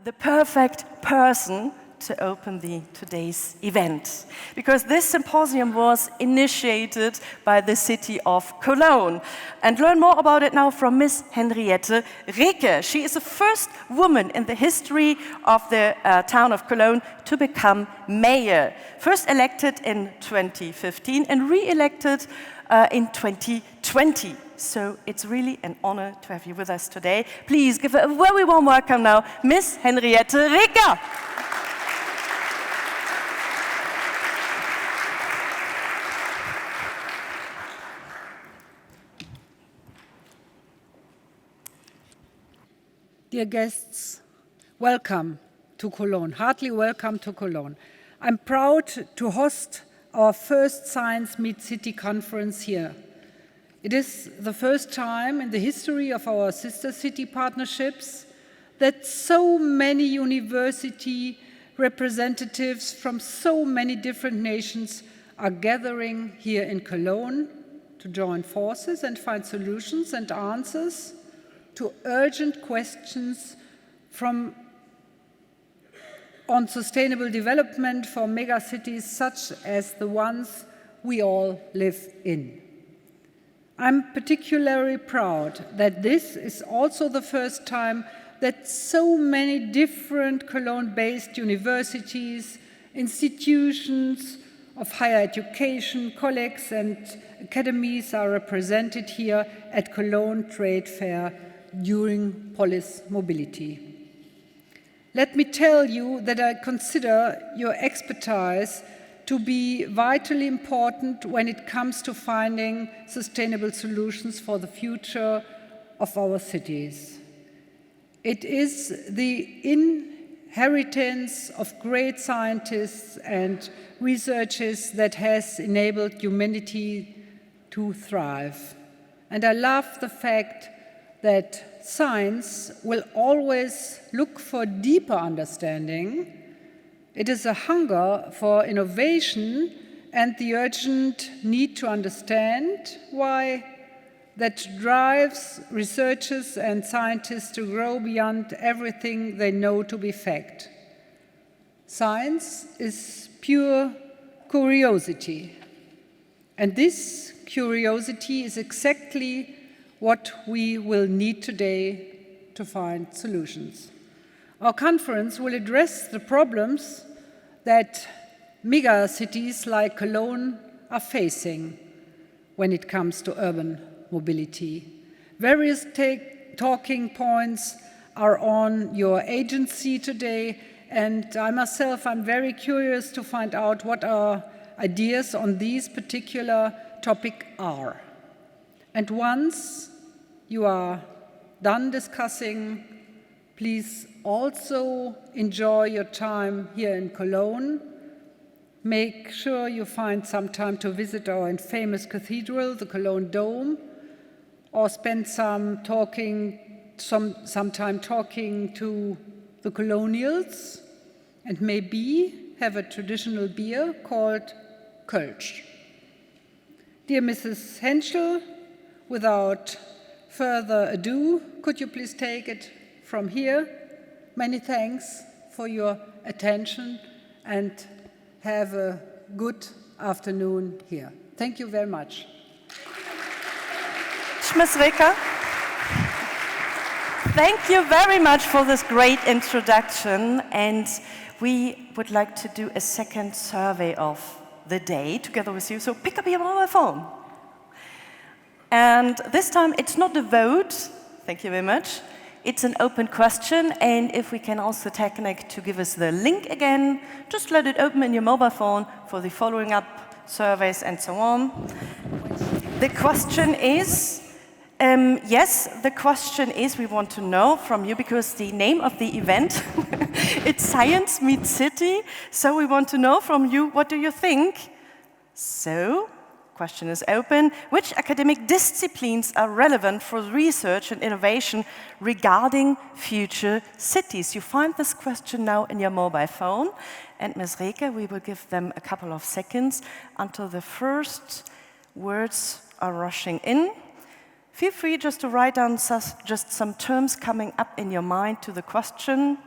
the perfect person to open today's event. Because this symposium was initiated by the city of Cologne. And learn more about it now from Miss Henriette Reker. She is the first woman in the history of the town of Cologne to become mayor. First elected in 2015 and re-elected in 2020. So it's really an honor to have you with us today. Please give a very warm welcome now, Miss Henriette Reker. Dear guests, welcome to Cologne. Heartily welcome to Cologne. I'm proud to host our first Science Meet City conference here. It is the first time in the history of our sister city partnerships that so many university representatives from so many different nations are gathering here in Cologne to join forces and find solutions and answers to urgent questions on sustainable development for megacities such as the ones we all live in. I'm particularly proud that this is also the first time that so many different Cologne-based universities, institutions of higher education, colleges and academies are represented here at Cologne Trade Fair during Polis Mobility. Let me tell you that I consider your expertise to be vitally important when it comes to finding sustainable solutions for the future of our cities. It is the inheritance of great scientists and researchers that has enabled humanity to thrive. And I love the fact that science will always look for deeper understanding. It is a hunger for innovation and the urgent need to understand why that drives researchers and scientists to grow beyond everything they know to be fact. Science is pure curiosity, and this curiosity is exactly what we will need today to find solutions. Our conference will address the problems that megacities like Cologne are facing when it comes to urban mobility. Various talking points are on your agency today, and I myself am very curious to find out what our ideas on these particular topics are. And once you are done discussing, please also enjoy your time here in Cologne. Make sure you find some time to visit our famous cathedral, the Cologne Dome, or spend some time talking to the colonials, and maybe have a traditional beer called Kölsch. Dear Mrs. Henschel, without further ado, could you please take it from here? Many thanks for your attention and have a good afternoon here. Thank you very much. Ms. Reker, thank you very much for this great introduction, and we would like to do a second survey of the day together with you, so pick up your mobile phone. And this time it's not a vote, thank you very much, it's an open question, and if we can also technique to give us the link again, just let it open in your mobile phone for the following up surveys and so on. The question is, the question is, we want to know from you, because the name of the event, it's Science Meets City, so we want to know from you, what do you think? So, question is open. Which academic disciplines are relevant for research and innovation regarding future cities? You find this question now in your mobile phone. And Ms. Reker, we will give them a couple of seconds until the first words are rushing in. Feel free just to write down just some terms coming up in your mind to the question.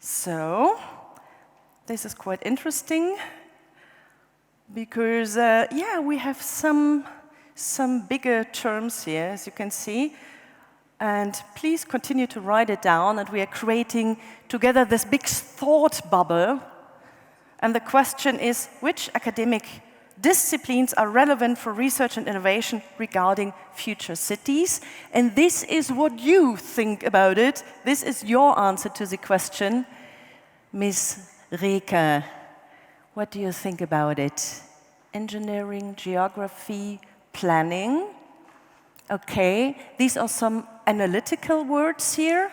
So, this is quite interesting because, yeah, we have some bigger terms here, as you can see. And please continue to write it down, and we are creating together this big thought bubble. And the question is, which academic disciplines are relevant for research and innovation regarding future cities? And this is what you think about it. This is your answer to the question. Ms. Reker, what do you think about it? Engineering, geography, planning? Okay, these are some analytical words here,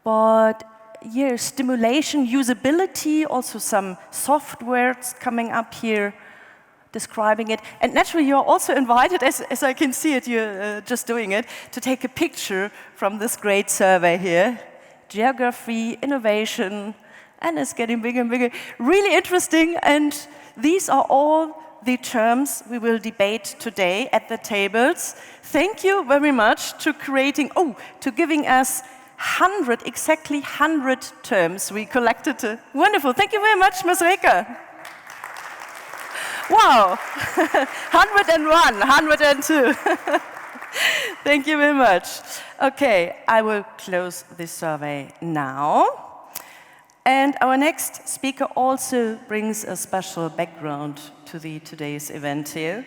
but yeah, stimulation, usability, also some soft words coming up here, describing it. And naturally, you're also invited, as I can see it, you're just doing it, to take a picture from this great survey here. Geography, innovation, and it's getting bigger and bigger. Really interesting, and these are all the terms we will debate today at the tables. Thank you very much to giving us exactly 100 terms we collected. Wonderful, thank you very much, Ms. Reker. Wow, 101, 102. Thank you very much. Okay, I will close this survey now. And our next speaker also brings a special background to today's event here,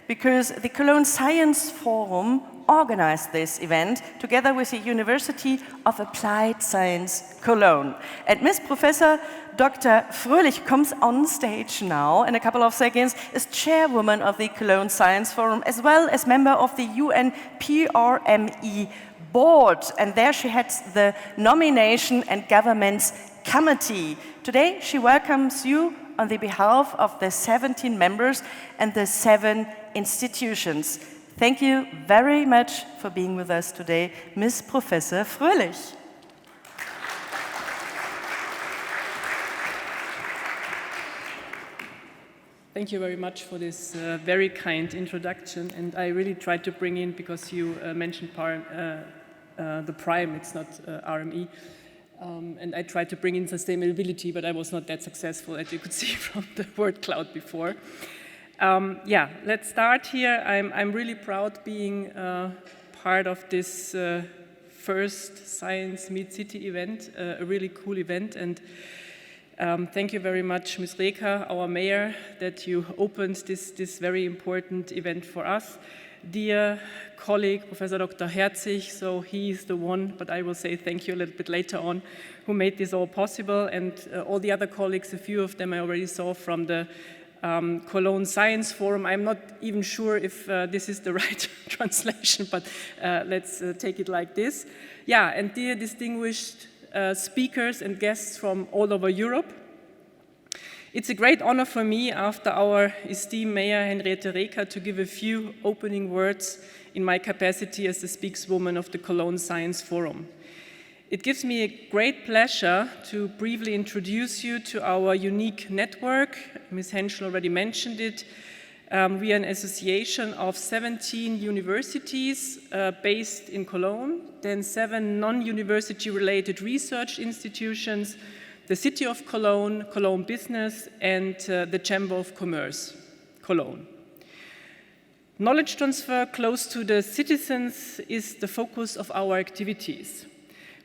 because the Cologne Science Forum organized this event together with the University of Applied Science Cologne. And Ms. Professor Dr. Fröhlich comes on stage now in a couple of seconds, is chairwoman of the Cologne Science Forum, as well as member of the UN PRME board. And there she heads the Nomination and Governments Committee. Today she welcomes you on the behalf of the 17 members and the 7 institutions. Thank you very much for being with us today, Ms. Professor Fröhlich. Thank you very much for this very kind introduction, and I really tried to bring in, because you mentioned the prime, it's not RME, and I tried to bring in sustainability, but I was not that successful, as you could see from the word cloud before. Yeah, let's start here. I'm really proud being part of this first Science Meet City event, a really cool event. And thank you very much, Ms. Reker, our mayor, that you opened this very important event for us. Dear colleague, Professor Dr. Herzig, so he's the one, but I will say thank you a little bit later on, who made this all possible. And all the other colleagues, a few of them I already saw from the Cologne Science Forum. I'm not even sure if this is the right translation, but let's take it like this. Yeah, and dear distinguished speakers and guests from all over Europe, it's a great honor for me, after our esteemed Mayor Henriette Reker, to give a few opening words in my capacity as the spokeswoman of the Cologne Science Forum. It gives me a great pleasure to briefly introduce you to our unique network. Ms. Henschel already mentioned it. We are an association of 17 universities based in Cologne, then 7 non-university related research institutions, the City of Cologne, Cologne Business, and the Chamber of Commerce, Cologne. Knowledge transfer close to the citizens is the focus of our activities,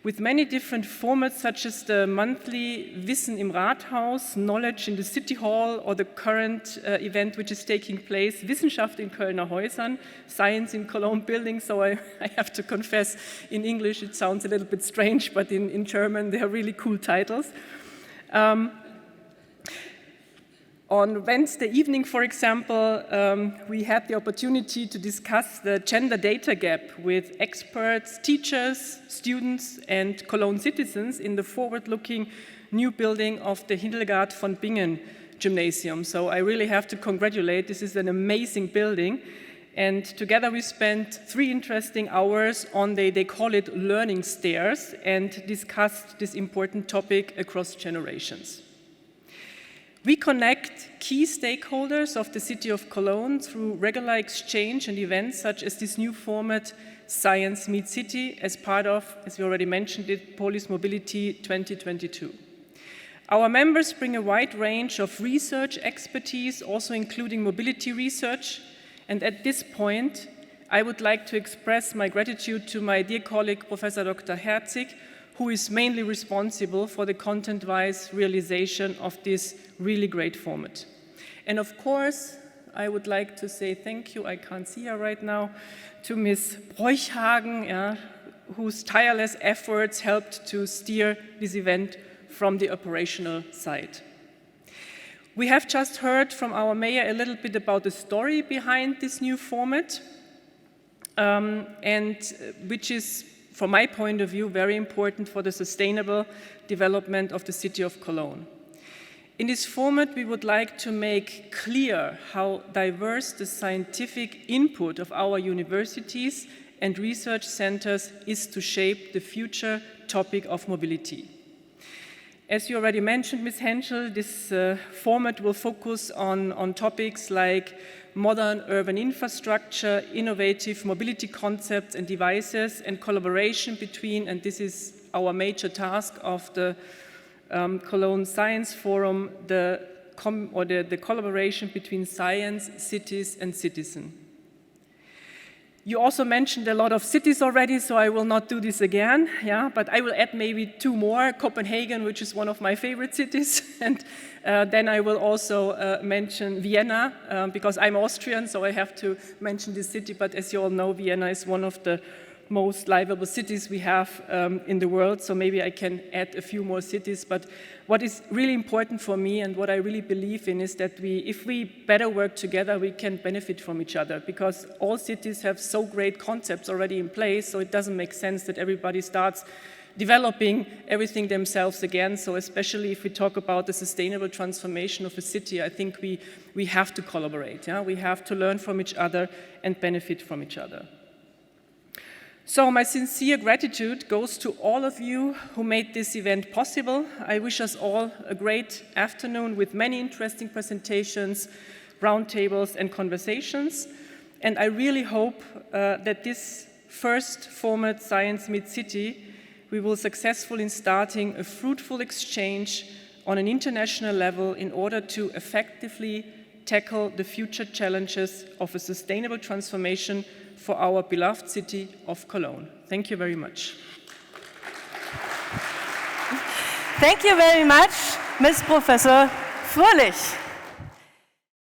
with many different formats, such as the monthly Wissen im Rathaus, Knowledge in the City Hall, or the current event which is taking place, Wissenschaft in Kölner Häusern, Science in Cologne Buildings. So I have to confess, in English it sounds a little bit strange, but in German they are really cool titles. On Wednesday evening, for example, we had the opportunity to discuss the gender data gap with experts, teachers, students, and Cologne citizens in the forward-looking new building of the Hildegard von Bingen Gymnasium. So I really have to congratulate. This is an amazing building. And together we spent 3 interesting hours on they call it learning stairs, and discussed this important topic across generations. We connect key stakeholders of the city of Cologne through regular exchange and events such as this new format, Science Meets City, as part of, as we already mentioned it, Polis Mobility 2022. Our members bring a wide range of research expertise, also including mobility research. And at this point, I would like to express my gratitude to my dear colleague, Professor Dr. Herzig, who is mainly responsible for the content-wise realization of this really great format. And of course, I would like to say thank you, I can't see her right now, to Ms. Broichhagen, whose tireless efforts helped to steer this event from the operational side. We have just heard from our mayor a little bit about the story behind this new format, and which is, from my point of view, very important for the sustainable development of the city of Cologne. In this format, we would like to make clear how diverse the scientific input of our universities and research centers is to shape the future topic of mobility. As you already mentioned, Ms. Henschel, this format will focus on topics like modern urban infrastructure, innovative mobility concepts and devices, and collaboration between, and this is our major task of the Cologne Science Forum, the collaboration between science, cities, and citizen. You also mentioned a lot of cities already, so I will not do this again, but I will add maybe 2 more, Copenhagen, which is one of my favorite cities, and then I will also mention Vienna, because I'm Austrian, so I have to mention this city, but as you all know, Vienna is one of the most livable cities we have in the world, so maybe I can add a few more cities. But what is really important for me and what I really believe in is that if we better work together, we can benefit from each other, because all cities have so great concepts already in place, so it doesn't make sense that everybody starts developing everything themselves again. So especially if we talk about the sustainable transformation of a city, I think we have to collaborate. We have to learn from each other and benefit from each other. So my sincere gratitude goes to all of you who made this event possible. I wish us all a great afternoon with many interesting presentations, roundtables, and conversations. And I really hope that this first format, Science Meets City, we will successful in starting a fruitful exchange on an international level in order to effectively tackle the future challenges of a sustainable transformation for our beloved city of Cologne. Thank you very much. Thank you very much, Ms. Professor Fröhlich.